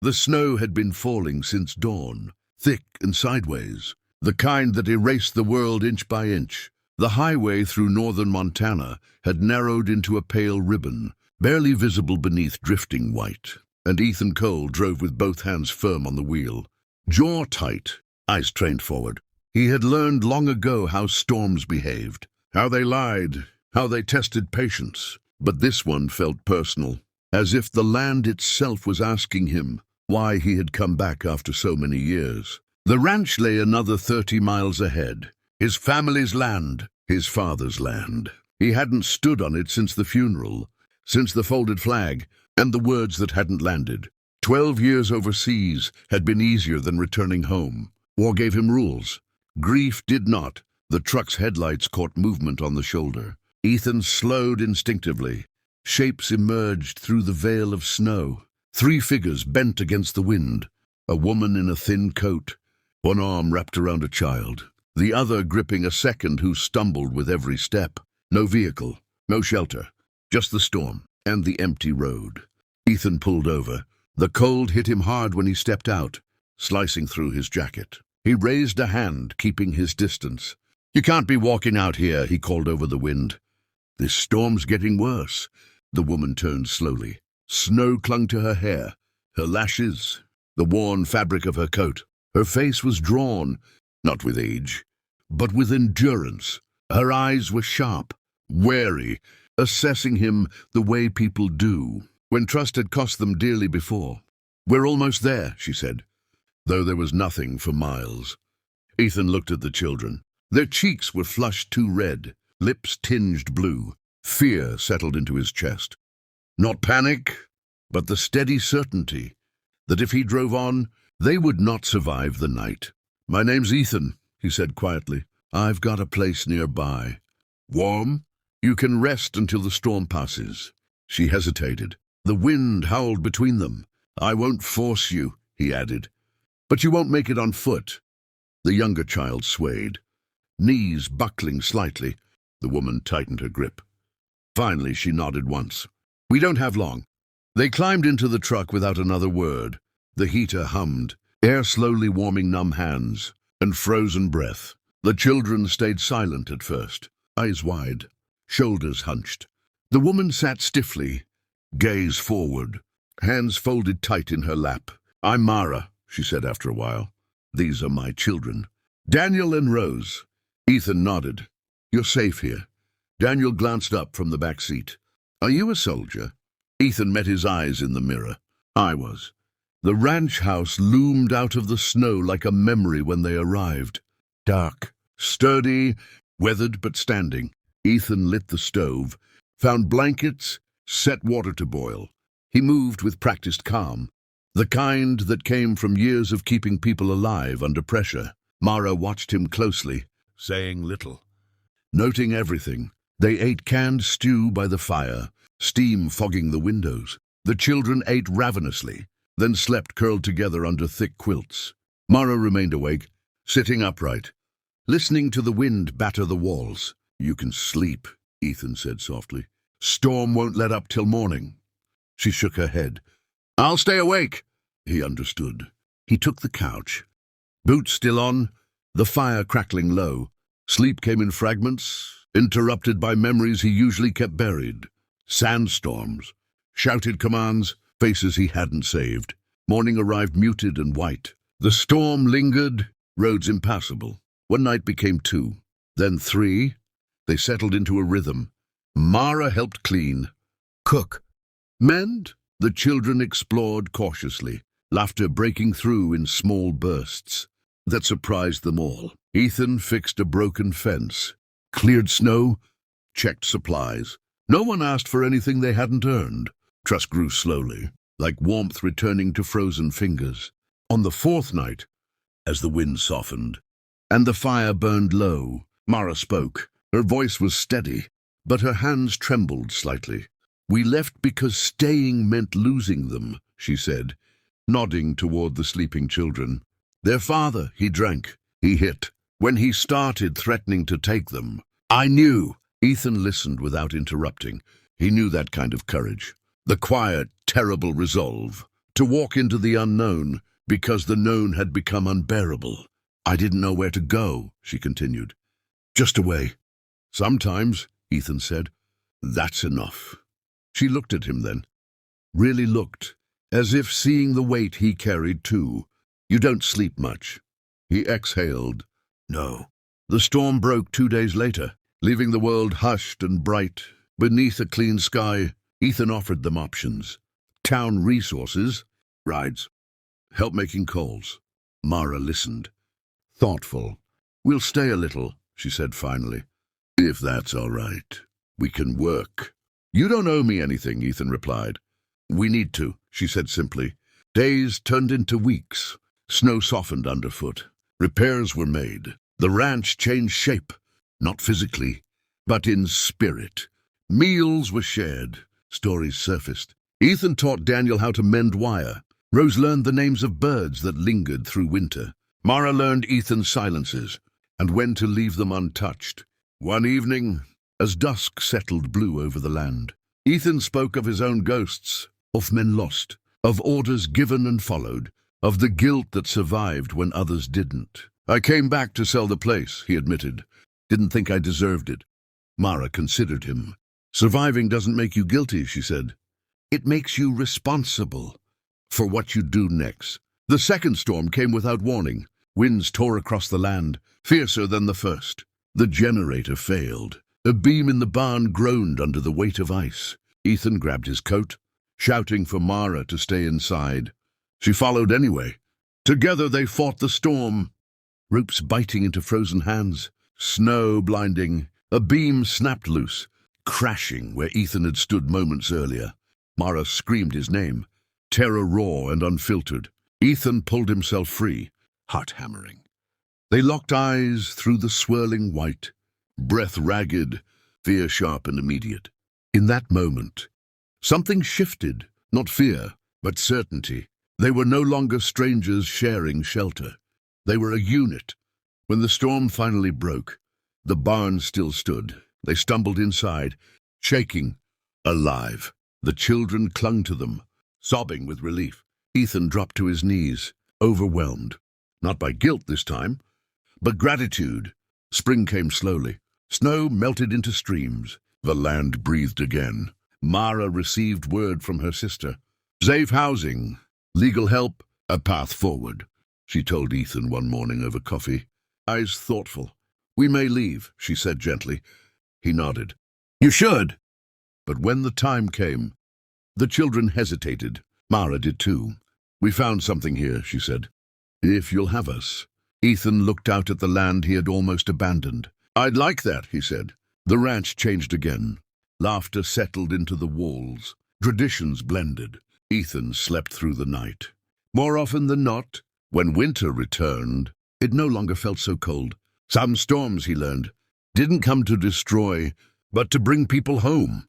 The snow had been falling since dawn, thick and sideways, the kind that erased the world inch by inch. The highway through northern Montana had narrowed into a pale ribbon, barely visible beneath drifting white, and Ethan Cole drove with both hands firm on the wheel. Jaw tight, eyes trained forward. He had learned long ago how storms behaved, how they lied, how they tested patience. But this one felt personal, as if the land itself was asking him why he had come back after so many years. The ranch lay another 30 miles ahead. His family's land, his father's land. He hadn't stood on it since the funeral, since the folded flag, and the words that hadn't landed. 12 years overseas had been easier than returning home. War gave him rules. Grief did not. The truck's headlights caught movement on the shoulder. Ethan slowed instinctively. Shapes emerged through the veil of snow. 3 figures bent against the wind. A woman in a thin coat, one arm wrapped around a child, the other gripping a second who stumbled with every step. No vehicle, no shelter, just the storm and the empty road. Ethan pulled over. The cold hit him hard when he stepped out, slicing through his jacket. He raised a hand, keeping his distance. "You can't be walking out here," he called over the wind. "This storm's getting worse." The woman turned slowly. Snow clung to her hair, her lashes, the worn fabric of her coat. Her face was drawn, not with age, but with endurance. Her eyes were sharp, wary, assessing him the way people do, when trust had cost them dearly before. "We're almost there," she said, though there was nothing for miles. Ethan looked at the children. Their cheeks were flushed too red, lips tinged blue. Fear settled into his chest. Not panic, but the steady certainty that if he drove on, they would not survive the night. "My name's Ethan," he said quietly. "I've got a place nearby. Warm? You can rest until the storm passes." She hesitated. The wind howled between them. "I won't force you," he added. "But you won't make it on foot." The younger child swayed, knees buckling slightly. The woman tightened her grip. Finally, she nodded once. "We don't have long." They climbed into the truck without another word. The heater hummed, air slowly warming numb hands and frozen breath. The children stayed silent at first, eyes wide, shoulders hunched. The woman sat stiffly, gaze forward, hands folded tight in her lap. "I'm Mara," she said after a while. "These are my children, Daniel and Rose." Ethan nodded. "You're safe here." Daniel glanced up from the back seat. "Are you a soldier?" Ethan met his eyes in the mirror. "I was." The ranch house loomed out of the snow like a memory when they arrived. Dark, sturdy, weathered but standing. Ethan lit the stove, found blankets, set water to boil. He moved with practiced calm, the kind that came from years of keeping people alive under pressure. Mara watched him closely, saying little, noting everything. They ate canned stew by the fire, steam fogging the windows. The children ate ravenously, then slept curled together under thick quilts. Mara remained awake, sitting upright, listening to the wind batter the walls. "You can sleep," Ethan said softly. "Storm won't let up till morning." She shook her head. "I'll stay awake." He understood. He took the couch. Boots still on, the fire crackling low. Sleep came in fragments, interrupted by memories he usually kept buried. Sandstorms, shouted commands, faces he hadn't saved. Morning arrived muted and white. The storm lingered, roads impassable. One night became 2, then 3. They settled into a rhythm. Mara helped clean, cook, mend. The children explored cautiously, laughter breaking through in small bursts that surprised them all. Ethan fixed a broken fence, cleared snow, checked supplies. No one asked for anything they hadn't earned. Trust grew slowly, like warmth returning to frozen fingers. On the 4th night, as the wind softened and the fire burned low, Mara spoke. Her voice was steady, but her hands trembled slightly. "We left because staying meant losing them," she said, nodding toward the sleeping children. "Their father, he drank, he hit. When he started threatening to take them, I knew." Ethan listened without interrupting. He knew that kind of courage. The quiet, terrible resolve to walk into the unknown because the known had become unbearable. I didn't know where to go, she continued. Just away. Sometimes, Ethan said. That's enough. She looked at him then. Really looked, as if seeing the weight he carried too. You don't sleep much. He exhaled. No. The storm broke 2 days later, leaving the world hushed and bright. Beneath a clean sky, Ethan offered them options. Town resources, rides, help making calls. Mara listened. Thoughtful. We'll stay a little, she said finally. If that's all right. We can work. You don't owe me anything, Ethan replied. We need to, she said simply. Days turned into weeks. Snow softened underfoot. Repairs were made. The ranch changed shape, not physically, but in spirit. Meals were shared. Stories surfaced. Ethan taught Daniel how to mend wire. Rose learned the names of birds that lingered through winter. Mara learned Ethan's silences and when to leave them untouched. One evening, as dusk settled blue over the land, Ethan spoke of his own ghosts, of men lost, of orders given and followed, of the guilt that survived when others didn't. I came back to sell the place, he admitted. Didn't think I deserved it. Mara considered him. Surviving doesn't make you guilty, she said. It makes you responsible for what you do next. The second storm came without warning. Winds tore across the land, fiercer than the first. The generator failed. A beam in the barn groaned under the weight of ice. Ethan grabbed his coat, shouting for Mara to stay inside. She followed anyway. Together they fought the storm. Ropes biting into frozen hands, snow blinding. A beam snapped loose, crashing where Ethan had stood moments earlier. Mara screamed his name, terror raw and unfiltered. Ethan pulled himself free, heart hammering. They locked eyes through the swirling white, breath ragged, fear sharp and immediate. In that moment, something shifted, not fear, but certainty. They were no longer strangers sharing shelter. They were a unit. When the storm finally broke, the barn still stood. They stumbled inside, shaking, alive. The children clung to them, sobbing with relief. Ethan dropped to his knees, overwhelmed. Not by guilt this time, but gratitude. Spring came slowly. Snow melted into streams. The land breathed again. Mara received word from her sister. Safe housing, legal help, a path forward, she told Ethan one morning over coffee. Eyes thoughtful. We may leave, she said gently. He nodded. You should. But when the time came, the children hesitated. Mara did too. We found something here, she said. If you'll have us. Ethan looked out at the land he had almost abandoned. I'd like that, he said. The ranch changed again. Laughter settled into the walls. Traditions blended. Ethan slept through the night. More often than not, when winter returned, it no longer felt so cold. Some storms, he learned, didn't come to destroy, but to bring people home.